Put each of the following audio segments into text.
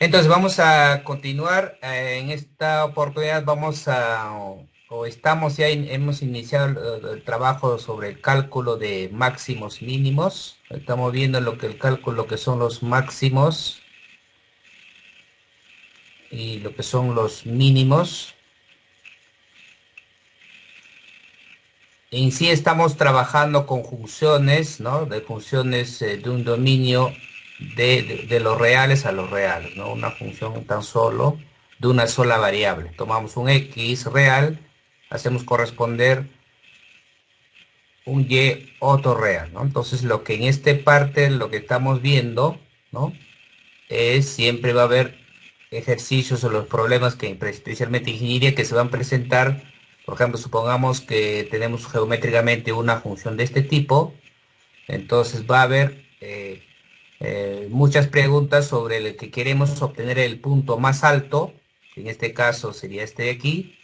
Entonces vamos a continuar. En esta oportunidad vamos a, o estamos ya, hemos iniciado el trabajo sobre el cálculo de máximos mínimos. Estamos viendo lo que el cálculo que son los máximos y lo que son los mínimos. En sí estamos trabajando con funciones, ¿no? De funciones de un dominio de los reales a los reales, ¿no? Una función tan solo de una sola variable. Tomamos un x real, hacemos corresponder un y otro real, ¿no? Entonces lo que en esta parte, lo que estamos viendo, ¿no? Es siempre va a haber ejercicios o los problemas que especialmente en ingeniería que se van a presentar. Por ejemplo, supongamos que tenemos geométricamente una función de este tipo, entonces va a haber muchas preguntas sobre el que queremos obtener el punto más alto, que en este caso sería este de aquí,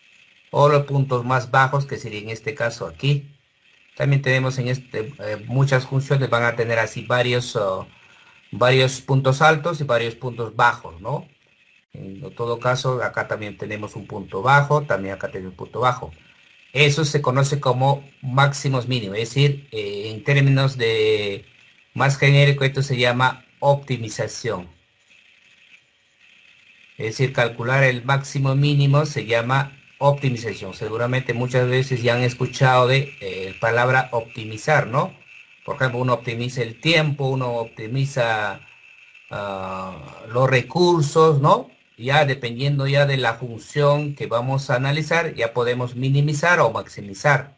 o los puntos más bajos, que sería en este caso aquí. También tenemos en muchas funciones van a tener así varios puntos altos y varios puntos bajos, ¿no? En todo caso, acá también tenemos un punto bajo, también acá tenemos un punto bajo. Eso se conoce como máximos mínimos, es decir, en términos de más genérico, esto se llama optimización. Es decir, calcular el máximo mínimo se llama optimización. Seguramente muchas veces ya han escuchado de palabra optimizar, ¿no? Por ejemplo, uno optimiza el tiempo, uno optimiza los recursos, ¿no? Ya dependiendo ya de la función que vamos a analizar, ya podemos minimizar o maximizar.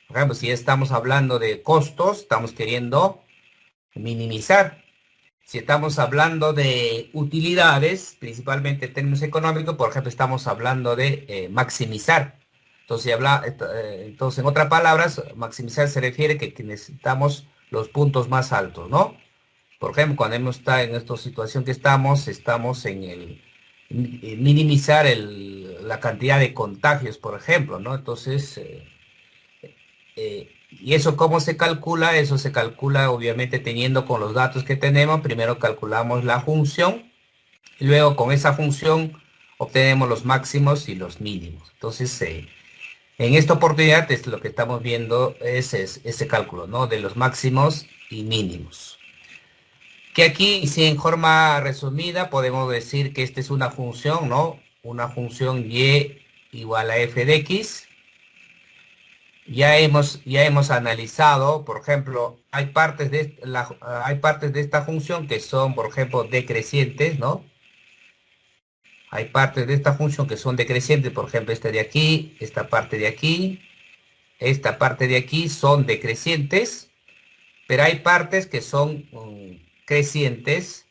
Por ejemplo, si estamos hablando de costos, estamos queriendo minimizar. Si estamos hablando de utilidades, principalmente en términos económicos, por ejemplo, estamos hablando de maximizar. Entonces, entonces, en otras palabras, maximizar se refiere que necesitamos los puntos más altos, ¿no? Por ejemplo, cuando hemos estado en esta situación que estamos en el minimizar la cantidad de contagios, por ejemplo, ¿no? Entonces, ¿y eso cómo se calcula? Eso se calcula obviamente teniendo con los datos que tenemos. Primero calculamos la función y luego con esa función obtenemos los máximos y los mínimos. Entonces, en esta oportunidad lo que estamos viendo es ese cálculo, ¿no? De los máximos y mínimos. Que aquí, si en forma resumida, podemos decir que esta es una función, ¿no? Una función y igual a f de x. Ya hemos analizado, por ejemplo, hay partes de esta función que son, por ejemplo, decrecientes, ¿no? Hay partes de esta función que son decrecientes, por ejemplo, esta de aquí, esta parte de aquí, esta parte de aquí son decrecientes, pero hay partes que son crecientes.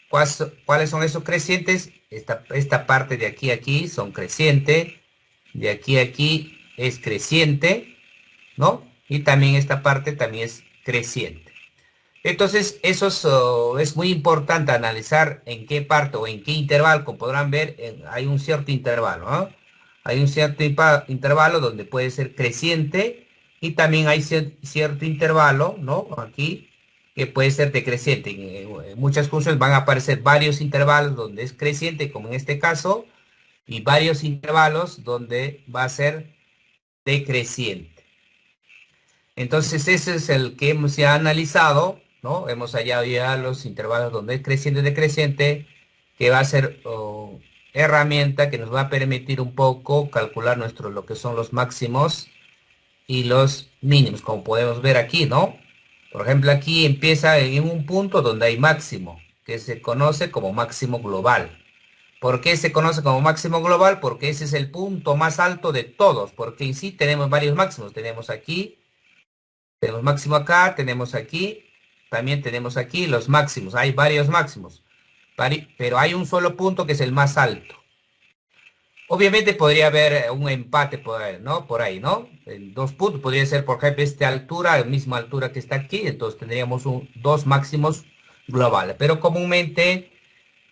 ¿Cuáles son esos crecientes? Esta parte de aquí a aquí son creciente, de aquí a aquí es creciente, ¿no? Y también esta parte también es creciente. Entonces, es muy importante analizar en qué parte o en qué intervalo, como podrán ver, hay un cierto intervalo, ¿no? Hay un cierto intervalo donde puede ser creciente y también hay cierto intervalo, ¿no? Aquí, que puede ser decreciente. En muchas funciones van a aparecer varios intervalos donde es creciente, como en este caso, y varios intervalos donde va a ser decreciente. Entonces ese es el que hemos ya analizado, ¿no? Hemos hallado ya los intervalos donde es creciente y decreciente, que va a ser herramienta que nos va a permitir un poco calcular lo que son los máximos y los mínimos, como podemos ver aquí, ¿no? Por ejemplo, aquí empieza en un punto donde hay máximo, que se conoce como máximo global. ¿Por qué se conoce como máximo global? Porque ese es el punto más alto de todos, porque en sí tenemos varios máximos. Tenemos máximo acá, tenemos aquí, también tenemos aquí los máximos. Hay varios máximos, pero hay un solo punto que es el más alto. Obviamente podría haber un empate por ahí, ¿no? Por ahí, ¿no? En dos puntos podría ser, por ejemplo, esta altura, la misma altura que está aquí, entonces tendríamos dos máximos globales. Pero comúnmente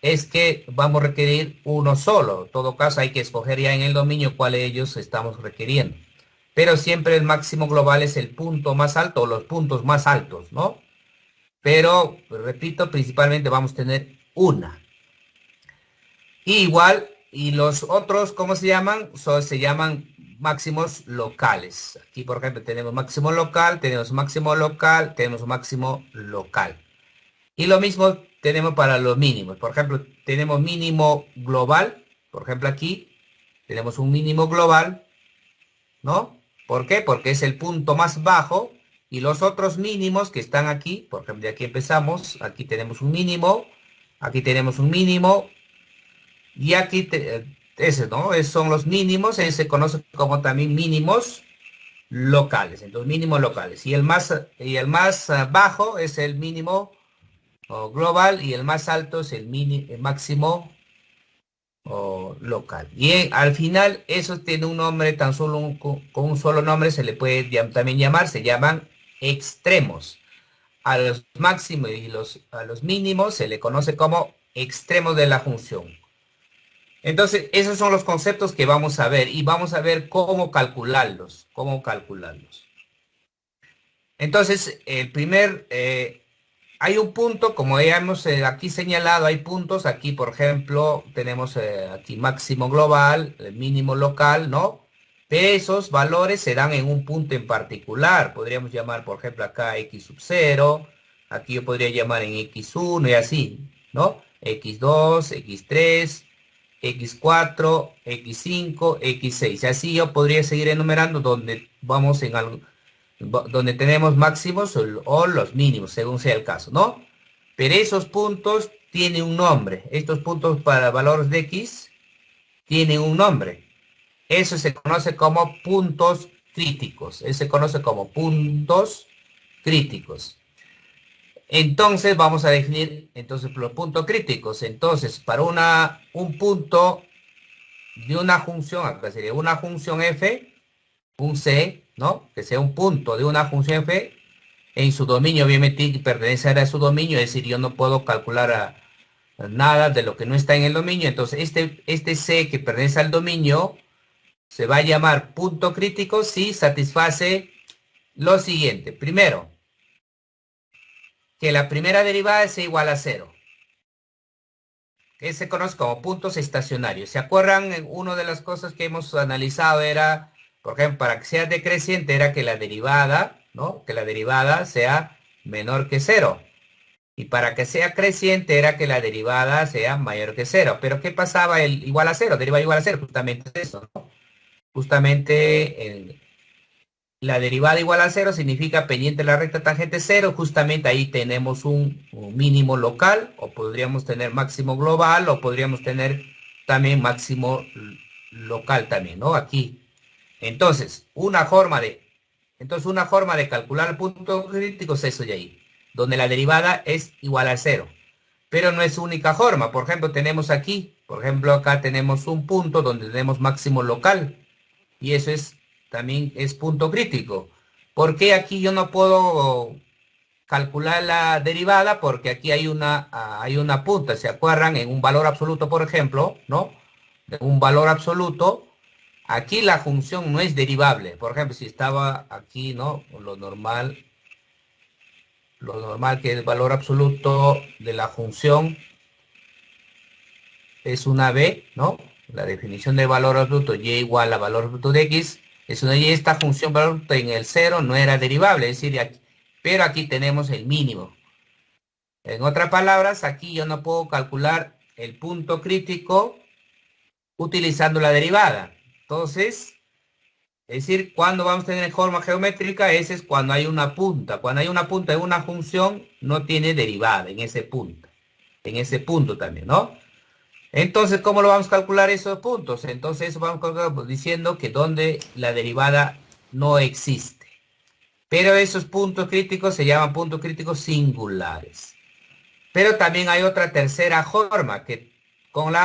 es que vamos a requerir uno solo. En todo caso, hay que escoger ya en el dominio cuál de ellos estamos requiriendo. Pero siempre el máximo global es el punto más alto o los puntos más altos, ¿no? pero, repito, principalmente vamos a tener una. Y igual, y los otros, ¿cómo se llaman? Se llaman máximos locales. Aquí, por ejemplo, tenemos máximo local, tenemos máximo local, tenemos máximo local. Y lo mismo tenemos para los mínimos. Por ejemplo, tenemos mínimo global. Por ejemplo, aquí tenemos un mínimo global, ¿no? ¿Por qué? Porque es el punto más bajo. Y los otros mínimos que están aquí, por ejemplo, de aquí empezamos, aquí tenemos un mínimo, aquí tenemos un mínimo, y aquí, ese, ¿no? Son los mínimos, se conoce como también mínimos locales. Entonces, mínimos locales. Y el más bajo es el mínimo global y el más alto es el máximo local. Y al final, eso tiene un nombre, tan solo con un solo nombre se le puede también llamar, se llaman extremos. A los máximos y a los mínimos se le conoce como extremos de la función. Entonces, esos son los conceptos que vamos a ver y vamos a ver cómo calcularlos, cómo calcularlos. Entonces, hay un punto, como ya hemos aquí señalado, hay puntos, aquí por ejemplo, tenemos aquí máximo global, mínimo local, ¿no? Pero esos valores se dan en un punto en particular, podríamos llamar por ejemplo acá x sub 0, aquí yo podría llamar en x1 y así, ¿no? x2, x3, x4, x5, x6. Así yo podría seguir enumerando donde vamos donde tenemos máximos o los mínimos, según sea el caso, ¿no? Pero esos puntos tienen un nombre. Estos puntos para valores de x tienen un nombre. Eso se conoce como puntos críticos. Eso se conoce como puntos críticos. Entonces vamos a definir entonces los puntos críticos. Entonces, para un punto de una función, acá sería una función f, un c, ¿no? Que sea un punto de una función f en su dominio, obviamente pertenece a su dominio, es decir, yo no puedo calcular nada de lo que no está en el dominio. Entonces, este c que pertenece al dominio se va a llamar punto crítico si satisface lo siguiente. Primero, que la primera derivada sea igual a cero, que se conoce como puntos estacionarios. ¿Se acuerdan? Una de las cosas que hemos analizado era, por ejemplo, para que sea decreciente era que la derivada, ¿no? Que la derivada sea menor que cero. Y para que sea creciente era que la derivada sea mayor que cero. Pero ¿qué pasaba el igual a cero? Derivada igual a cero, justamente eso, ¿no? Justamente la derivada igual a cero significa pendiente de la recta tangente cero. Justamente ahí tenemos un mínimo local, o podríamos tener máximo global, o podríamos tener también máximo local también, ¿no? Aquí. Entonces, una forma de calcular el punto crítico es eso de ahí, donde la derivada es igual a cero. Pero no es única forma. Por ejemplo, tenemos aquí, por ejemplo, acá tenemos un punto donde tenemos máximo local. Y eso también es punto crítico. ¿Por qué aquí yo no puedo calcular la derivada? Porque aquí hay una punta. ¿Se acuerdan? En un valor absoluto, por ejemplo, ¿no? En un valor absoluto, aquí la función no es derivable. Por ejemplo, si estaba aquí, ¿no? Lo normal que el valor absoluto de la función es una b, ¿no? La definición de valor absoluto y igual a valor absoluto de x es una y. Esta función valor absoluto en el 0 no era derivable, es decir, pero aquí tenemos el mínimo. En otras palabras, aquí yo no puedo calcular el punto crítico utilizando la derivada. Entonces, es decir, cuando vamos a tener forma geométrica, ese es cuando hay una punta. Cuando hay una punta en una función, no tiene derivada en ese punto. En ese punto también, ¿no? Entonces, ¿cómo lo vamos a calcular esos puntos? Entonces, eso vamos a calcular diciendo que donde la derivada no existe. Pero esos puntos críticos se llaman puntos críticos singulares. Pero también hay otra tercera forma que con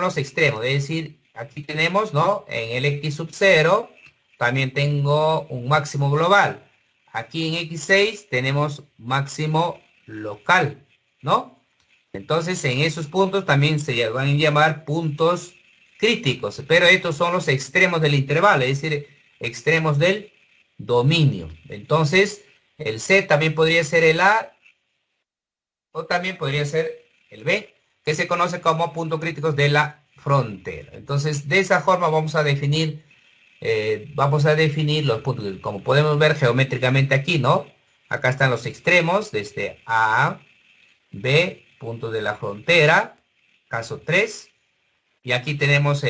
los extremos. Es decir, aquí tenemos, ¿no? En el x sub 0 también tengo un máximo global. Aquí en x6 tenemos máximo local, ¿no? Entonces, en esos puntos también se van a llamar puntos críticos, pero estos son los extremos del intervalo, es decir, extremos del dominio. Entonces, el C también podría ser el A o también podría ser el B, que se conoce como puntos críticos de la frontera. Entonces, de esa forma vamos a definir los puntos, como podemos ver geométricamente aquí, ¿no? Acá están los extremos, desde A, B, punto de la frontera, caso 3. Y aquí tenemos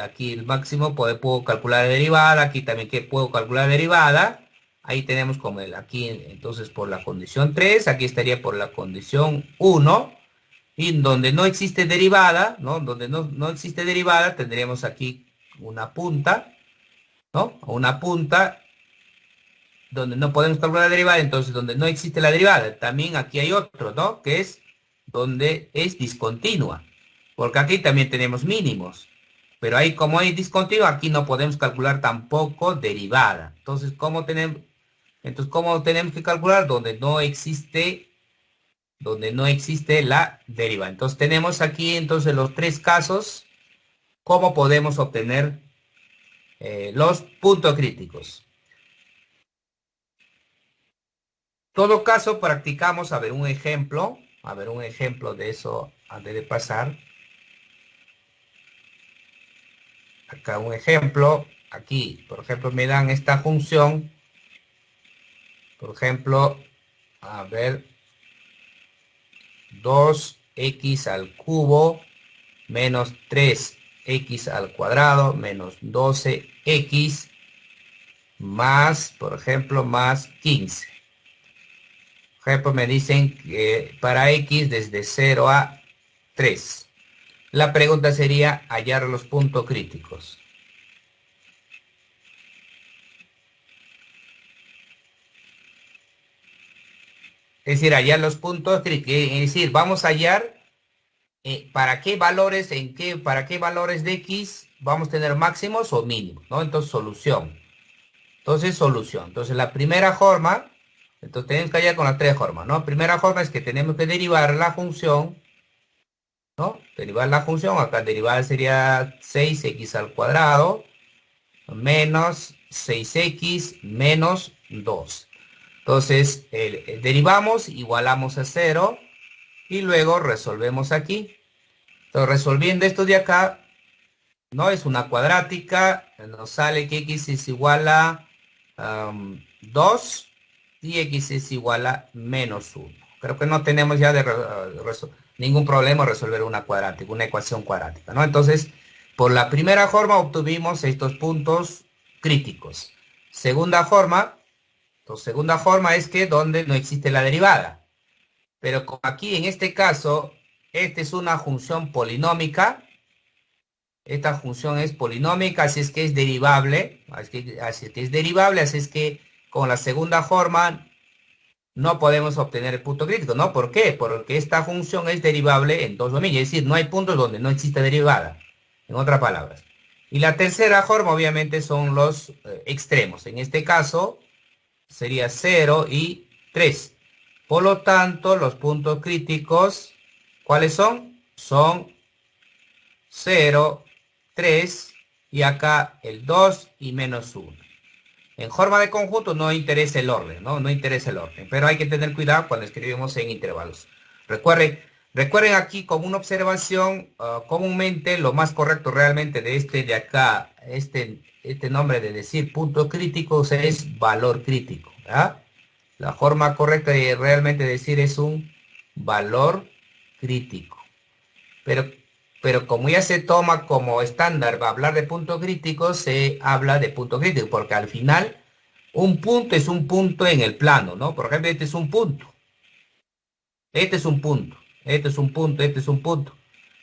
aquí el máximo, puedo calcular la derivada, aquí también que puedo calcular la derivada. Ahí tenemos como aquí, entonces por la condición 3, aquí estaría por la condición 1. Y donde no existe derivada, ¿no? Donde no existe derivada, tendríamos aquí una punta, ¿no? Una punta donde no podemos calcular la derivada, entonces donde no existe la derivada. También aquí hay otro, ¿no? Que es donde es discontinua, porque aquí también tenemos mínimos. Pero ahí como hay discontinua, aquí no podemos calcular tampoco derivada. ¿Cómo tenemos que calcular? Donde no existe la derivada. Entonces tenemos aquí entonces los tres casos, cómo podemos obtener los puntos críticos. Todo caso practicamos a ver un ejemplo de eso antes de pasar. Acá un ejemplo, aquí, por ejemplo, me dan esta función, por ejemplo, a ver, 2x al cubo menos 3x al cuadrado menos 12x más, por ejemplo, más 15. Por ejemplo, me dicen que para x desde 0 a 3. La pregunta sería hallar los puntos críticos. Es decir, hallar los puntos críticos. Es decir, vamos a hallar para qué valores, para qué valores de x vamos a tener máximos o mínimos, ¿no? Entonces, solución. Entonces, la primera forma, entonces tenemos que hallar con las tres formas, ¿no? Primera forma es que tenemos que derivar la función, ¿no? Derivar la función, acá derivada sería 6x al cuadrado menos 6x menos 2. Entonces, derivamos, igualamos a 0 y luego resolvemos aquí. Entonces, resolviendo esto de acá, no es una cuadrática, nos sale que x es igual a 2 y x es igual a menos 1. Creo que no tenemos ya ningún problema resolver una cuadrática, una ecuación cuadrática, ¿no? Entonces, por la primera forma obtuvimos estos puntos críticos. Segunda forma es que donde no existe la derivada. Pero como aquí en este caso, esta es una función polinómica, esta función es polinómica, así es que es derivable, así es que con la segunda forma no podemos obtener el punto crítico, ¿no? ¿Por qué? Porque esta función es derivable en dos dominios, es decir, no hay puntos donde no existe derivada, en otras palabras. Y la tercera forma, obviamente, son los extremos. En este caso, sería 0 y 3. Por lo tanto, los puntos críticos, ¿cuáles son? Son 0, 3 y acá el 2 y menos 1. En forma de conjunto no interesa el orden, ¿no? No interesa el orden, pero hay que tener cuidado cuando escribimos en intervalos. Recuerden aquí como una observación, comúnmente lo más correcto realmente de de acá, este nombre de decir punto crítico es valor crítico, ¿verdad? La forma correcta de realmente decir es un valor crítico. Pero, pero como ya se toma como estándar para hablar de punto crítico, se habla de punto crítico, porque al final un punto es un punto en el plano, ¿no? Por ejemplo, este es un punto, este es un punto, este es un punto, este es un punto.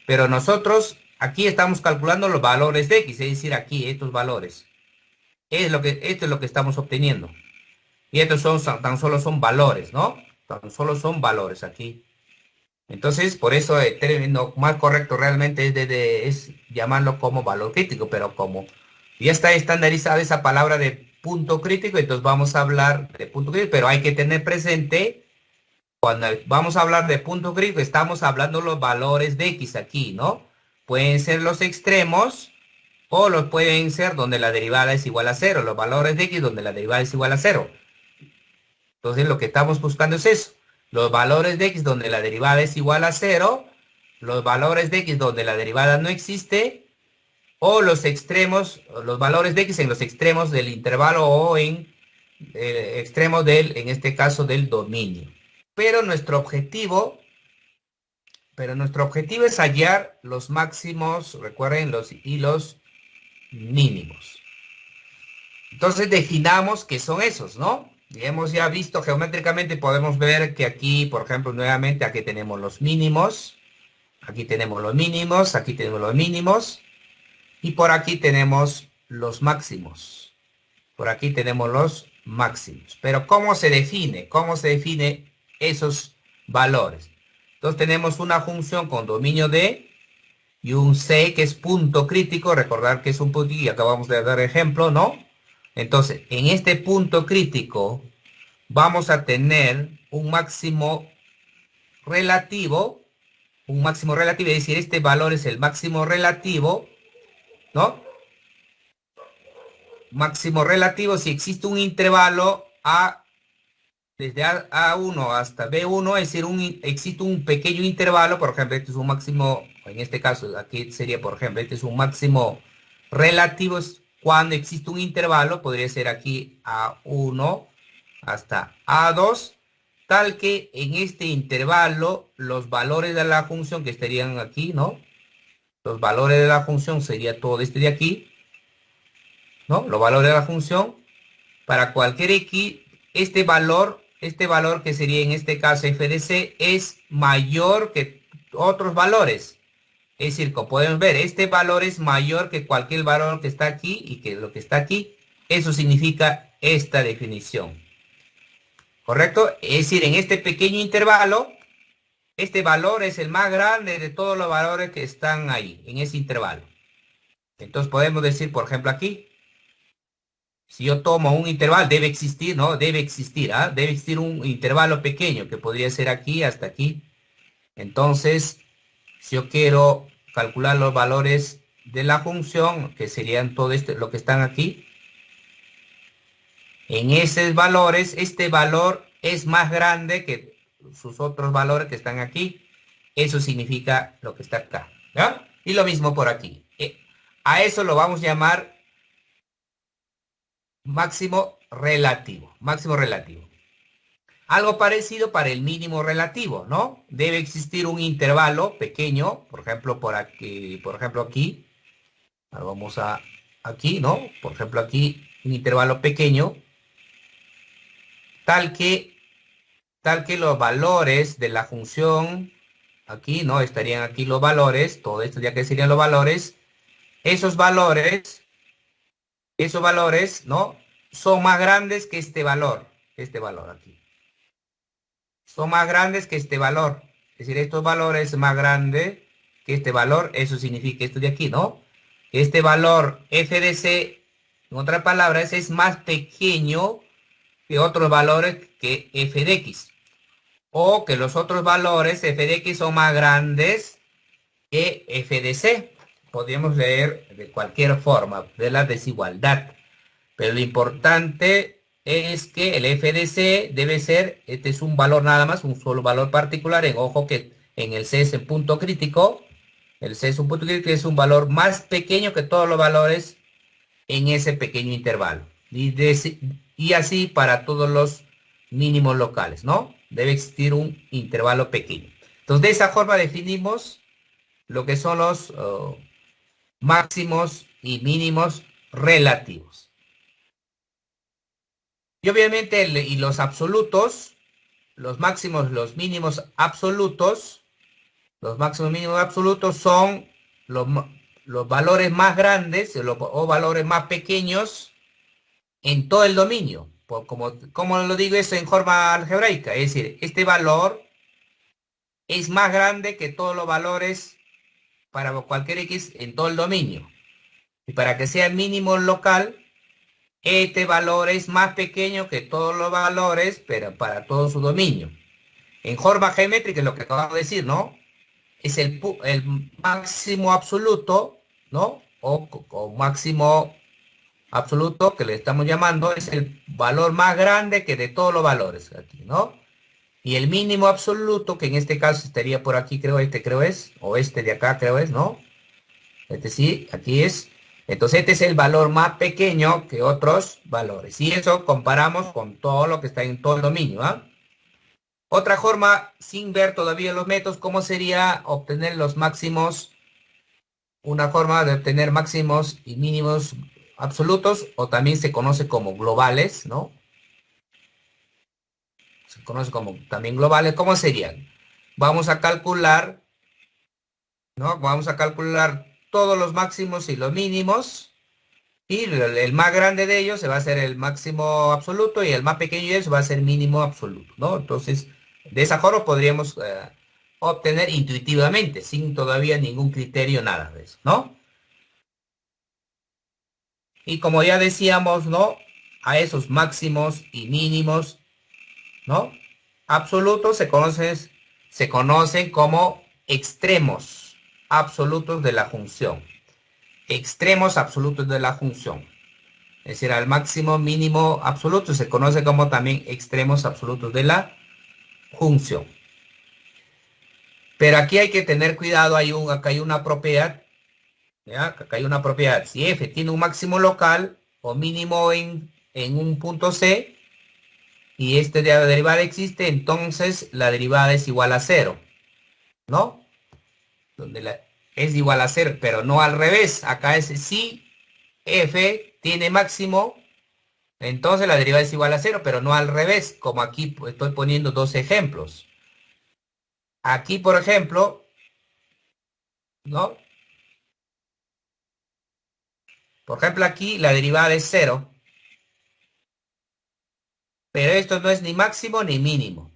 Pero nosotros aquí estamos calculando los valores de x, es decir, aquí estos valores. Esto es lo que estamos obteniendo. Y estos tan solo son valores, ¿no? Tan solo son valores aquí. Entonces, por eso el término más correcto realmente es llamarlo como valor crítico, pero como ya está estandarizada esa palabra de punto crítico, entonces vamos a hablar de punto crítico, pero hay que tener presente, cuando vamos a hablar de punto crítico, estamos hablando los valores de x aquí, ¿no? Pueden ser los extremos o los pueden ser donde la derivada es igual a cero, los valores de x donde la derivada es igual a cero. Entonces lo que estamos buscando es eso. los valores de x donde la derivada es igual a cero, los valores de x donde la derivada no existe, o los extremos, los valores de x en los extremos del intervalo o en extremos del, en este caso, del dominio. Pero nuestro objetivo es hallar los máximos, recuerden, y los mínimos. Entonces definamos qué son esos, ¿no? Y hemos ya visto geométricamente, podemos ver que aquí, por ejemplo, nuevamente aquí tenemos los mínimos, aquí tenemos los mínimos, aquí tenemos los mínimos, y por aquí tenemos los máximos. Por aquí tenemos los máximos. Pero ¿cómo se define? ¿Cómo se define esos valores? Entonces tenemos una función con dominio D y un C que es punto crítico. Recordar que es un punto y acabamos de dar ejemplo, ¿no? Entonces, en este punto crítico vamos a tener un máximo relativo, es decir, este valor es el máximo relativo, ¿no? Máximo relativo si existe un intervalo desde A1 hasta B1, es decir, existe un pequeño intervalo, por ejemplo, este es un máximo, en este caso, aquí sería, por ejemplo, este es un máximo relativo, es cuando existe un intervalo, podría ser aquí A1 hasta A2, tal que en este intervalo los valores de la función que estarían aquí, ¿no? Los valores de la función sería todo este de aquí, ¿no? Los valores de la función para cualquier x, este valor que sería en este caso f de c es mayor que otros valores. Es decir, como podemos ver, este valor es mayor que cualquier valor que está aquí y que lo que está aquí. Eso significa esta definición. ¿Correcto? Es decir, en este pequeño intervalo, este valor es el más grande de todos los valores que están ahí, en ese intervalo. Entonces podemos decir, por ejemplo, aquí, si yo tomo un intervalo, debe existir, ¿no? Debe existir, ¿ah? Debe existir un intervalo pequeño que podría ser aquí hasta aquí. Entonces, si yo quiero calcular los valores de la función, que serían todo esto, lo que están aquí, en esos valores, este valor es más grande que sus otros valores que están aquí. Eso significa lo que está acá, ¿ya? Y lo mismo por aquí. A eso lo vamos a llamar máximo relativo, máximo relativo. Algo parecido para el mínimo relativo, ¿no? Debe existir un intervalo pequeño, por ejemplo, aquí. Ahora vamos a aquí, ¿no? Por ejemplo, aquí un intervalo pequeño, tal que, tal que los valores de la función, aquí, ¿no? Estarían aquí los valores, todo esto ya que serían los valores, esos valores, ¿no? Son más grandes que este valor aquí. Son más grandes que este valor. Es decir, estos valores más grandes que este valor, eso significa esto de aquí, ¿no? Este valor f de c, en otras palabras, es más pequeño que otros valores que f de x. O que los otros valores f de x son más grandes que f de c. Podríamos leer de cualquier forma, de la desigualdad. Pero lo importante es que el f de c debe ser, este es un valor nada más, un solo valor particular. Ojo que en el c es el punto crítico. El c es un punto crítico, es un valor más pequeño que todos los valores en ese pequeño intervalo. Y así para todos los mínimos locales, ¿no? Debe existir un intervalo pequeño. Entonces, de esa forma definimos lo que son los máximos y mínimos relativos. Y obviamente, y los absolutos, los máximos, los mínimos absolutos, los máximos mínimos absolutos son los valores más grandes o valores más pequeños en todo el dominio. Como lo digo eso en forma algebraica, es decir, este valor es más grande que todos los valores para cualquier x en todo el dominio. Y para que sea mínimo local, este valor es más pequeño que todos los valores, pero para todo su dominio. En forma geométrica es lo que acabamos de decir, ¿no? Es el máximo absoluto, ¿no? O máximo absoluto que le estamos llamando, es el valor más grande que de todos los valores aquí, ¿no? Y el mínimo absoluto, que en este caso estaría por aquí, creo es, o este de acá creo es, ¿no? Este sí, aquí es. Entonces este es el valor más pequeño que otros valores. Y eso comparamos con todo lo que está en todo el dominio, ¿ah? Otra forma, sin ver todavía los métodos, ¿cómo sería obtener los máximos? Una forma de obtener máximos y mínimos absolutos, o también se conoce como globales, ¿no? Se conoce como también globales. ¿Cómo serían? Vamos a calcular, ¿no? Vamos a calcular todos los máximos y los mínimos. Y el más grande de ellos se va a ser el máximo absoluto y el más pequeño de ellos va a ser mínimo absoluto, ¿no? Entonces, de esa forma podríamos obtener intuitivamente, sin todavía ningún criterio, nada de eso, ¿no? Y como ya decíamos, ¿no? A esos máximos y mínimos, ¿no? Absolutos se conocen como extremos absolutos de la función. Extremos absolutos de la función. Es decir, al máximo mínimo absoluto se conoce como también extremos absolutos de la función. Pero aquí hay que tener cuidado, acá hay una propiedad, ¿ya? Acá hay una propiedad. Si f tiene un máximo local o mínimo en un punto C y este de la derivada existe, entonces la derivada es igual a cero, ¿no? Donde es igual a cero, pero no al revés. Acá es si f tiene máximo. Entonces la derivada es igual a cero, pero no al revés, como aquí estoy poniendo dos ejemplos. Aquí, por ejemplo, ¿no? Por ejemplo, aquí la derivada es cero, pero esto no es ni máximo ni mínimo,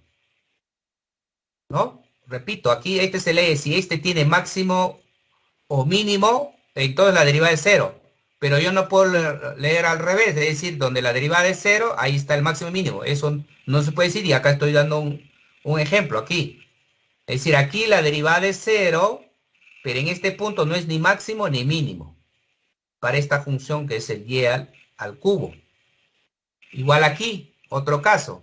¿no? Repito, aquí este se lee, si este tiene máximo o mínimo, entonces la derivada es cero. Pero yo no puedo leer al revés, es decir, donde la derivada es cero, ahí está el máximo y mínimo. Eso no se puede decir y acá estoy dando un ejemplo aquí. Es decir, aquí la derivada es cero, pero en este punto no es ni máximo ni mínimo para esta función que es el y al cubo. Igual aquí, otro caso.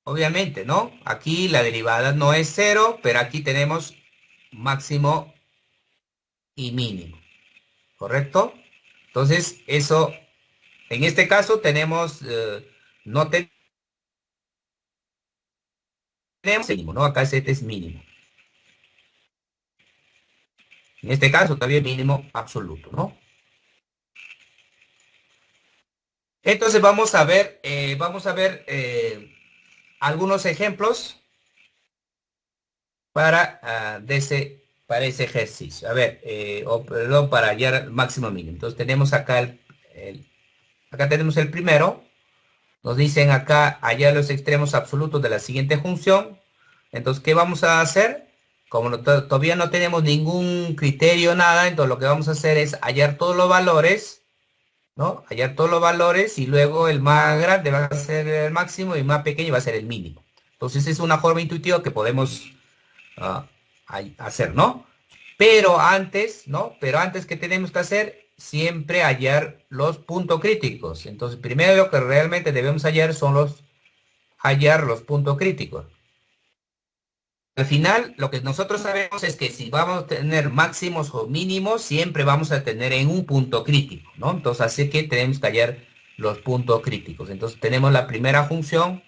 Obviamente, ¿no? Aquí la derivada no es cero, pero aquí tenemos máximo y mínimo, ¿correcto? Entonces, eso, en este caso tenemos, no tenemos mínimo, ¿no? Acá este es mínimo. En este caso todavía mínimo absoluto, ¿no? Entonces vamos a ver algunos ejemplos para ese ejercicio. A ver, perdón, para hallar el máximo mínimo. Entonces tenemos acá acá tenemos el primero. Nos dicen acá hallar los extremos absolutos de la siguiente función. Entonces, ¿qué vamos a hacer? Como todavía no tenemos ningún criterio, nada, entonces lo que vamos a hacer es hallar todos los valores, ¿no? Hallar todos los valores y luego el más grande va a ser el máximo y el más pequeño va a ser el mínimo. Entonces, es una forma intuitiva que podemos ah, hacer, ¿no? Pero antes, ¿no? Pero antes, ¿qué tenemos que hacer? Siempre hallar los puntos críticos. Entonces, primero lo que realmente debemos hallar son hallar los puntos críticos. Al final, lo que nosotros sabemos es que si vamos a tener máximos o mínimos, siempre vamos a tener en un punto crítico, ¿no? Entonces, así que tenemos que hallar los puntos críticos. Entonces, tenemos la primera función.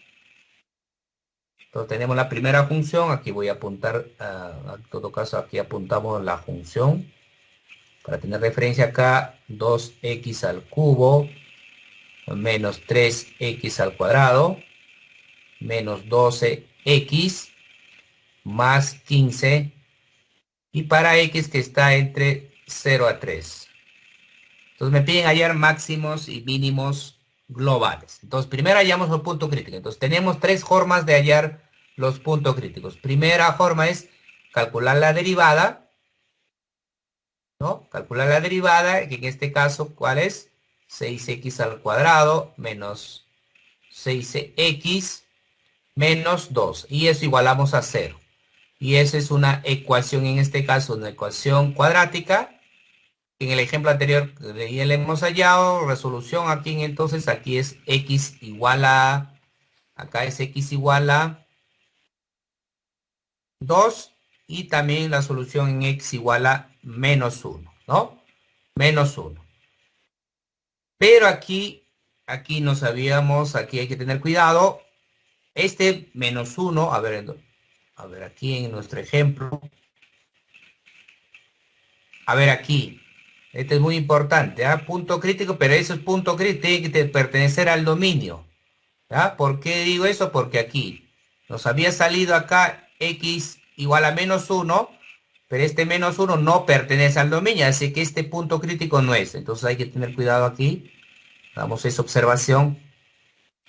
Entonces, tenemos la primera función. Aquí voy a apuntar, en todo caso, aquí apuntamos la función. Para tener referencia acá, 2x al cubo menos 3x al cuadrado menos 12x más 15 y para x que está entre 0 a 3. Entonces me piden hallar máximos y mínimos globales. Entonces primero hallamos los puntos críticos. Entonces tenemos tres formas de hallar los puntos críticos. Primera forma es calcular la derivada, ¿no? Calcular la derivada, que en este caso, ¿cuál es? 6x al cuadrado menos 6x menos 2. Y eso igualamos a 0. Y esa es una ecuación, en este caso, una ecuación cuadrática. En el ejemplo anterior ya le hemos hallado resolución aquí, entonces aquí es x igual a Acá es x igual a 2 y también la solución en x igual a menos 1, ¿no? Menos 1. Pero aquí no sabíamos, aquí hay que tener cuidado. Este menos 1, a ver aquí en nuestro ejemplo. A ver aquí. Este es muy importante, ¿ah? Punto crítico, pero eso es punto crítico, tiene que pertenecer al dominio. ¿Ya? ¿Por qué digo eso? Porque aquí nos había salido acá x igual a menos 1, pero este menos 1 no pertenece al dominio, así que este punto crítico no es. Entonces hay que tener cuidado aquí. Damos esa observación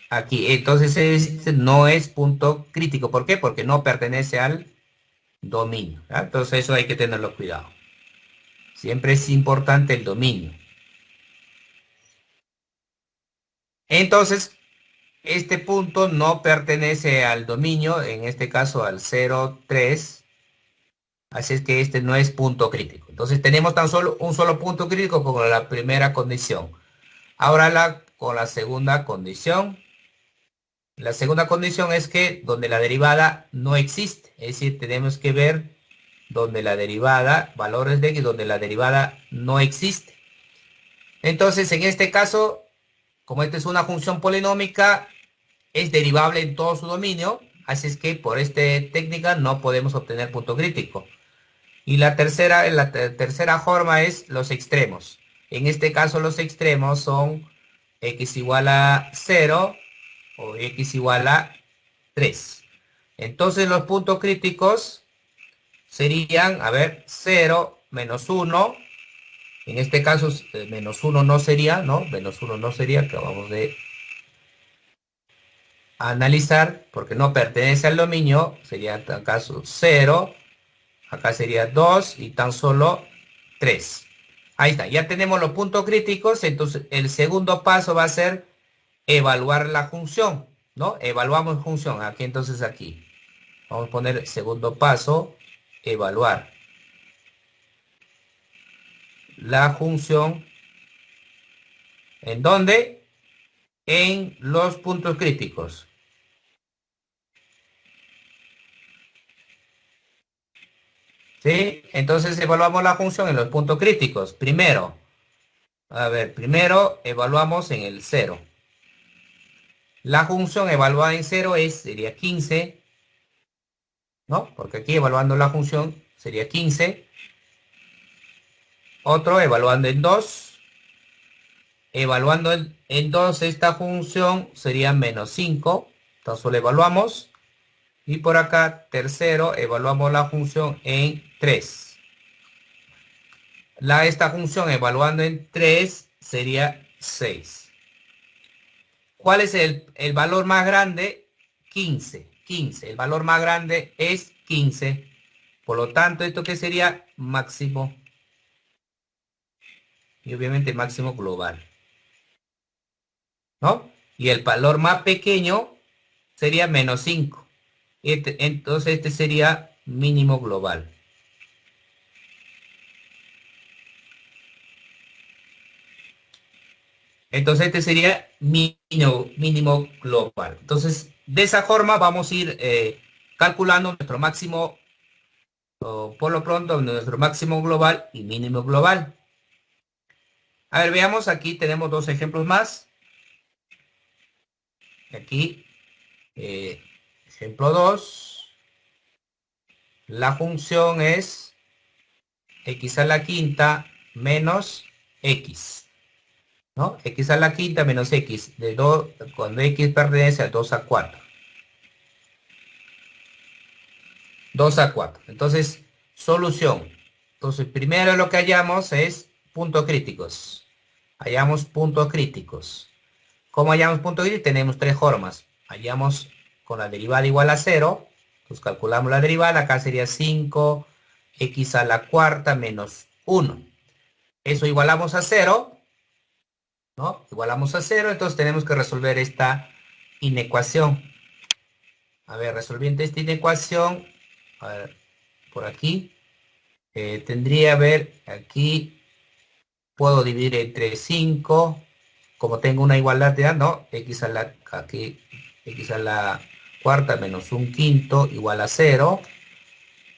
aquí. Entonces este no es punto crítico. ¿Por qué? Porque no pertenece al dominio. ¿Ya? Entonces eso hay que tenerlo cuidado. Siempre es importante el dominio. Entonces, este punto no pertenece al dominio, en este caso al 0,3. Así es que este no es punto crítico. Entonces tenemos tan solo un solo punto crítico con la primera condición. Ahora con la segunda condición. La segunda condición es que donde la derivada no existe. Es decir, tenemos que ver donde la derivada, valores de x, donde la derivada no existe. Entonces, en este caso, como esta es una función polinómica, es derivable en todo su dominio. Así es que por esta técnica no podemos obtener punto crítico. Y la tercera forma es los extremos. En este caso los extremos son x igual a 0 o x igual a 3. Entonces los puntos críticos serían, a ver, 0, menos 1. En este caso menos 1 no sería, ¿no? Menos 1 no sería, que acabamos de analizar, porque no pertenece al dominio. Sería en tal caso 0. Acá sería 2 y tan solo 3. Ahí está, ya tenemos los puntos críticos. Entonces el segundo paso va a ser evaluar la función, ¿no? Evaluamos función. Aquí entonces aquí. Vamos a poner segundo paso, evaluar la función. ¿En dónde? En los puntos críticos. ¿Sí? Entonces evaluamos la función en los puntos críticos. Primero, a ver, primero evaluamos en el 0. La función evaluada en 0 sería 15, ¿no? Porque aquí evaluando la función sería 15. Otro evaluando en 2. Evaluando en 2 esta función sería menos 5. Entonces lo evaluamos. Y por acá, tercero, evaluamos la función en 3. Esta función evaluando en 3 sería 6. ¿Cuál es el valor más grande? 15. 15. El valor más grande es 15. Por lo tanto, ¿esto qué sería? Máximo. Y obviamente máximo global, ¿no? Y el valor más pequeño sería menos 5. Entonces este sería mínimo global. Entonces este sería mínimo global. Entonces, de esa forma vamos a ir calculando nuestro máximo, o por lo pronto, nuestro máximo global y mínimo global. A ver, veamos, aquí tenemos dos ejemplos más. Aquí, ejemplo 2. La función es x a la quinta menos x, ¿no? X a la quinta menos x, cuando x pertenece a 2 a 4. 2 a 4. Entonces, solución. Entonces, primero lo que hallamos es puntos críticos. Hallamos puntos críticos. ¿Cómo hallamos puntos críticos? Tenemos tres formas. Hallamos con la derivada igual a 0. Entonces, calculamos la derivada. Acá sería 5x a la cuarta menos 1. Eso igualamos a 0, ¿no? Igualamos a 0. Entonces, tenemos que resolver esta inecuación. A ver, resolviendo esta inecuación, a ver, por aquí. Tendría, a ver, aquí puedo dividir entre 5, como tengo una igualdad de A, ¿no? X a la, aquí x a la cuarta menos un quinto igual a 0.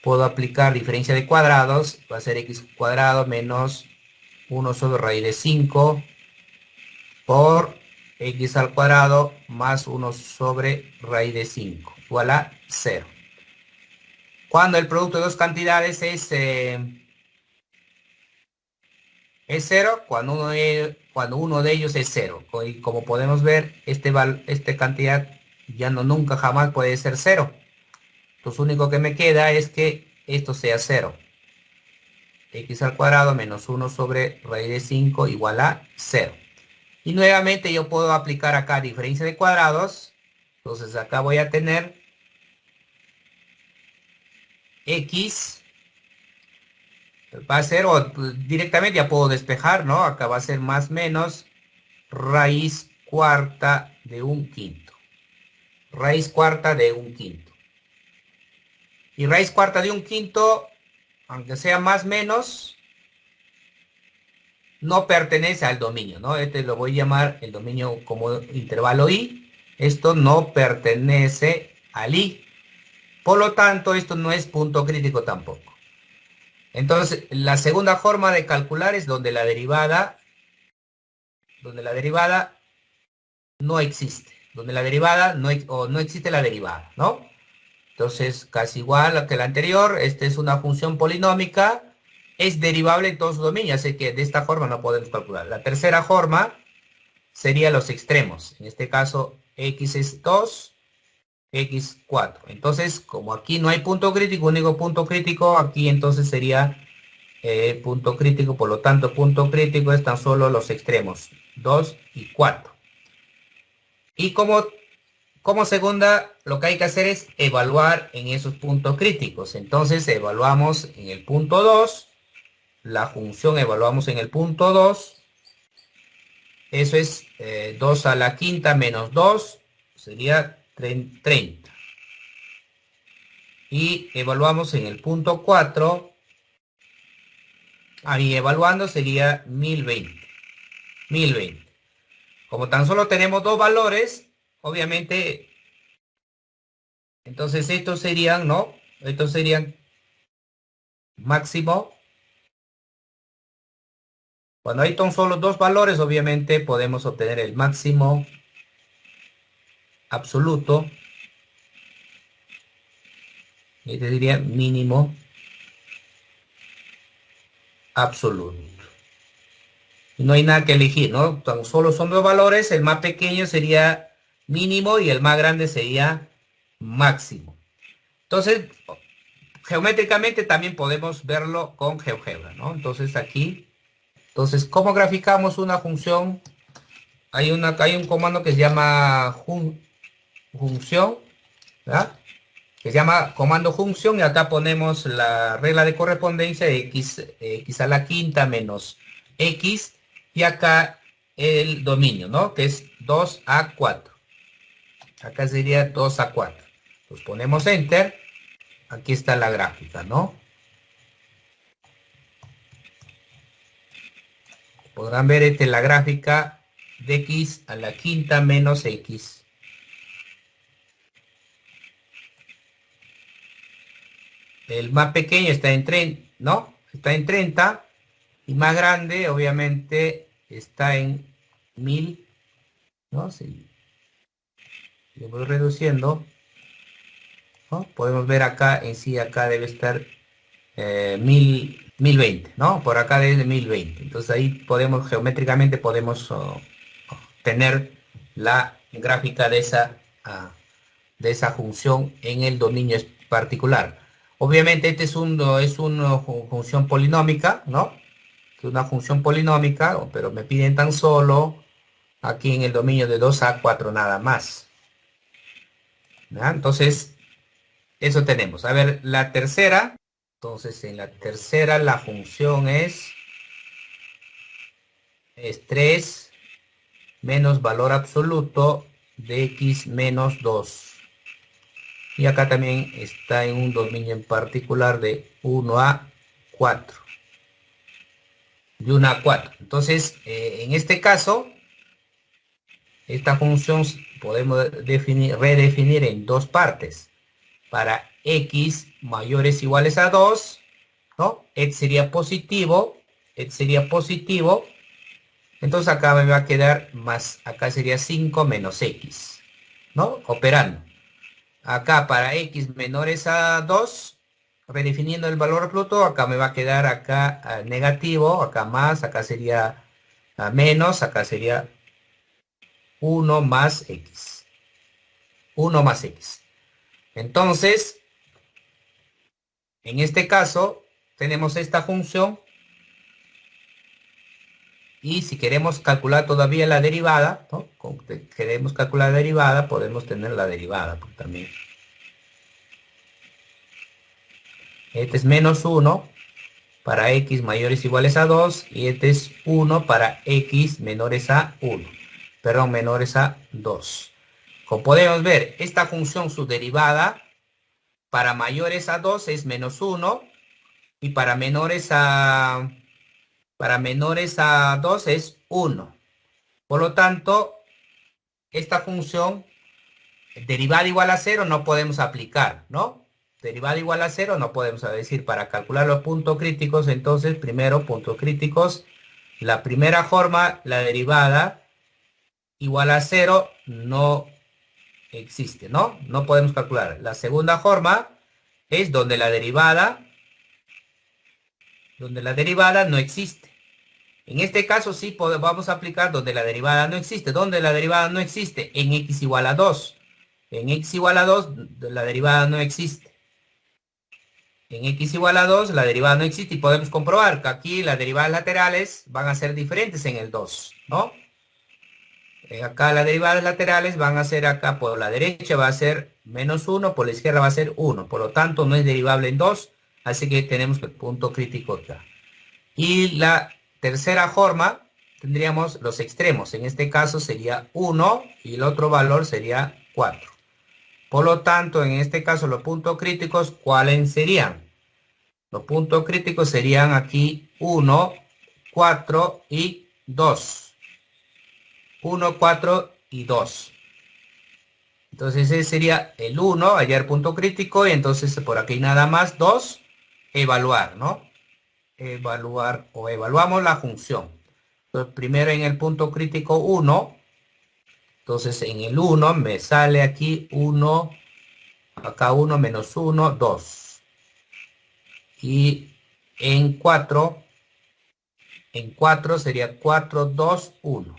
Puedo aplicar diferencia de cuadrados, va a ser x cuadrado menos 1 sobre raíz de 5 por x al cuadrado más 1 sobre raíz de 5 igual a 0. Cuando el producto de dos cantidades es 0, cuando uno de ellos es 0. Y como podemos ver, esta cantidad ya no nunca jamás puede ser 0. Entonces, lo único que me queda es que esto sea 0. X al cuadrado menos 1 sobre raíz de 5 igual a 0. Y nuevamente yo puedo aplicar acá diferencia de cuadrados. Entonces acá voy a tener X va a ser, o directamente ya puedo despejar, ¿no? Acá va a ser más menos raíz cuarta de un quinto. Raíz cuarta de un quinto. Y raíz cuarta de un quinto, aunque sea más menos, no pertenece al dominio, ¿no? Este lo voy a llamar el dominio como intervalo i. Esto no pertenece al i. Por lo tanto, esto no es punto crítico tampoco. Entonces, la segunda forma de calcular es donde la derivada no existe. Donde la derivada no existe la derivada, ¿no? Entonces, casi igual que la anterior, esta es una función polinómica, es derivable en todos sus dominios, así que de esta forma no podemos calcular. La tercera forma sería los extremos. En este caso, x es 2, x 4. Entonces, como aquí no hay punto crítico, único punto crítico, aquí entonces sería punto crítico, por lo tanto, punto crítico es tan solo los extremos, 2 y 4. Y como segunda, lo que hay que hacer es evaluar en esos puntos críticos. Entonces, evaluamos en el punto 2, la función evaluamos en el punto 2, eso es 2 a la quinta menos 2, sería 30. Y evaluamos en el punto 4, ahí evaluando sería 1020. 1020. Como tan solo tenemos dos valores, obviamente, entonces estos serían, ¿no? Estos serían máximo. Cuando hay tan solo dos valores, obviamente podemos obtener el máximo absoluto. Y te diría mínimo absoluto. Y no hay nada que elegir, ¿no? Tan solo son dos valores, el más pequeño sería mínimo y el más grande sería máximo. Entonces, geométricamente también podemos verlo con GeoGebra, ¿no? Entonces aquí, ¿cómo graficamos una función? Hay un comando que se llama función, ¿verdad? Que se llama comando función y acá ponemos la regla de correspondencia de x a la quinta menos x y acá el dominio, ¿no? Que es 2 a 4. Acá sería 2 a 4. Pues ponemos enter. Aquí está la gráfica, ¿no? Podrán ver la gráfica de x a la quinta menos x. El más pequeño está en 30, ¿no? Está en 30 y más grande, obviamente, está en 1000, ¿no? Si le voy reduciendo, ¿no? Podemos ver acá, en sí, acá debe estar 1020, ¿no? Por acá debe 1020. Entonces ahí podemos, geométricamente, podemos tener la gráfica de esa función en el dominio particular. Obviamente este es una función polinómica, ¿no? Es una función polinómica, pero me piden tan solo aquí en el dominio de 2 a 4 nada más. ¿Ya? Entonces, eso tenemos. A ver, la tercera. Entonces, en la tercera la función es 3 menos valor absoluto de x menos 2. Y acá también está en un dominio en particular de 1 a 4. De 1 a 4. Entonces, en este caso, Esta función podemos redefinir en dos partes. Para x mayores o iguales a 2, ¿no? X sería positivo, entonces acá me va a quedar más, acá sería 5 menos x, ¿no? Operando. Acá para x menores a 2, redefiniendo el valor absoluto, acá me va a quedar acá negativo, acá más, acá sería menos, acá sería 1 más x. 1 más x. Entonces, en este caso, tenemos esta función y si queremos calcular todavía la derivada, ¿no? Queremos calcular la derivada, podemos tener la derivada pues, también. Este es menos 1 para x mayores o iguales a 2 y este es 1 para x menores a 1, perdón, menores a 2. Como podemos ver, esta función, su derivada, para mayores a 2 es menos 1 y para menores a 2 es 1. Por lo tanto, esta función derivada igual a 0 no podemos aplicar, ¿no? Derivada igual a 0 no podemos decir para calcular los puntos críticos, entonces primero puntos críticos, la primera forma, la derivada igual a 0 no existe, ¿no? No podemos calcular. La segunda forma es donde la derivada no existe. En este caso sí vamos a aplicar donde la derivada no existe. ¿Dónde la derivada no existe? En x igual a 2. En x igual a 2 la derivada no existe. En x igual a 2 la derivada no existe y podemos comprobar que aquí las derivadas laterales van a ser diferentes en el 2, ¿no? Acá las derivadas laterales van a ser acá por la derecha va a ser menos 1, por la izquierda va a ser 1. Por lo tanto no es derivable en 2, así que tenemos el punto crítico acá. Y la tercera forma, tendríamos los extremos. En este caso sería 1 y el otro valor sería 4. Por lo tanto, en este caso los puntos críticos, ¿cuáles serían? Los puntos críticos serían aquí 1, 4 y 2. 1, 4 y 2. Entonces ese sería el 1, hallar punto crítico, y entonces por aquí nada más 2, evaluar, ¿no? Evaluar o evaluamos la función. Entonces, primero en el punto crítico 1, entonces en el 1 me sale aquí 1, acá 1 menos 1, 2. Y en 4 sería 4, 2, 1.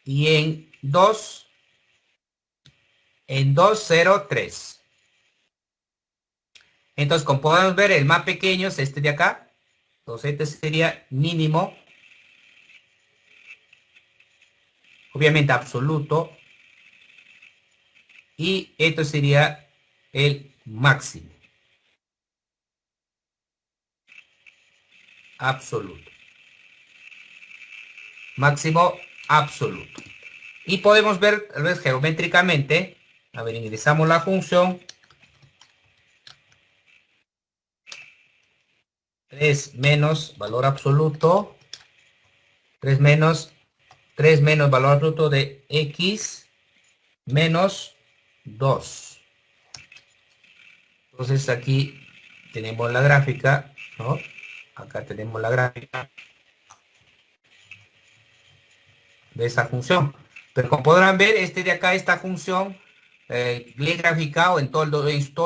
Y en 2, 0, 3. Entonces, como podemos ver, el más pequeño es este de acá. Entonces, este sería mínimo, obviamente absoluto. Y esto sería el máximo, absoluto. Máximo absoluto. Y podemos ver, tal vez geométricamente, a ver, ingresamos la función. 3 menos valor absoluto. 3 menos valor absoluto de x menos 2. Entonces aquí tenemos la gráfica, ¿no? Acá tenemos la gráfica de esa función. Pero como podrán ver, este de acá, esta función, le he graficado en todo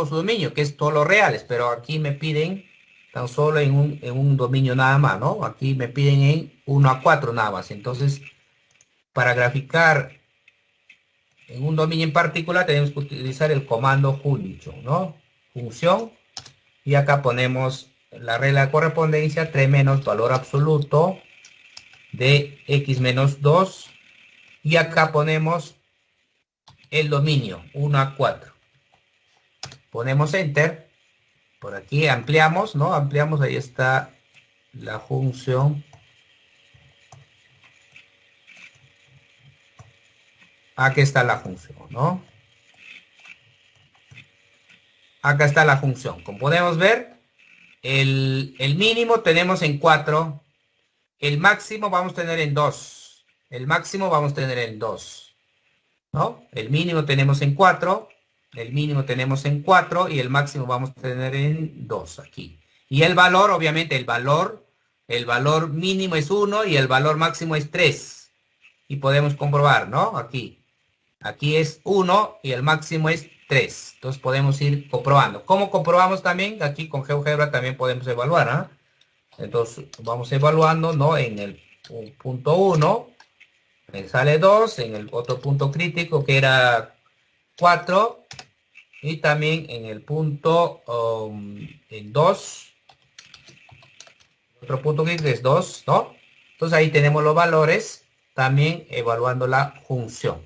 su dominio, que es todos los reales, pero aquí me piden tan solo en un dominio nada más, ¿no? Aquí me piden en 1 a 4 nada más. Entonces, para graficar en un dominio en particular, tenemos que utilizar el comando function, ¿no? Función, y acá ponemos la regla de correspondencia, 3 menos valor absoluto de x menos 2, y acá ponemos el dominio 1 a 4. Ponemos enter, por aquí ampliamos, ¿no? Ampliamos, ahí está la función. Aquí está la función, ¿no? Acá está la función. Como podemos ver, el mínimo tenemos en 4, el máximo vamos a tener en 2. el máximo vamos a tener en 2, ¿no? El mínimo tenemos en 4, el mínimo tenemos en 4 y el máximo vamos a tener en 2 aquí. Y el valor, obviamente, el valor mínimo es 1 y el valor máximo es 3. Y podemos comprobar, ¿no? Aquí es 1 y el máximo es 3. Entonces podemos ir comprobando. ¿Cómo comprobamos también? Aquí con GeoGebra también podemos evaluar, ¿ah? Entonces vamos evaluando, ¿no? En el punto 1 me sale 2, en el otro punto crítico que era 4 y también en el punto en 2, otro punto crítico es 2, ¿no? Entonces ahí tenemos los valores también evaluando la función.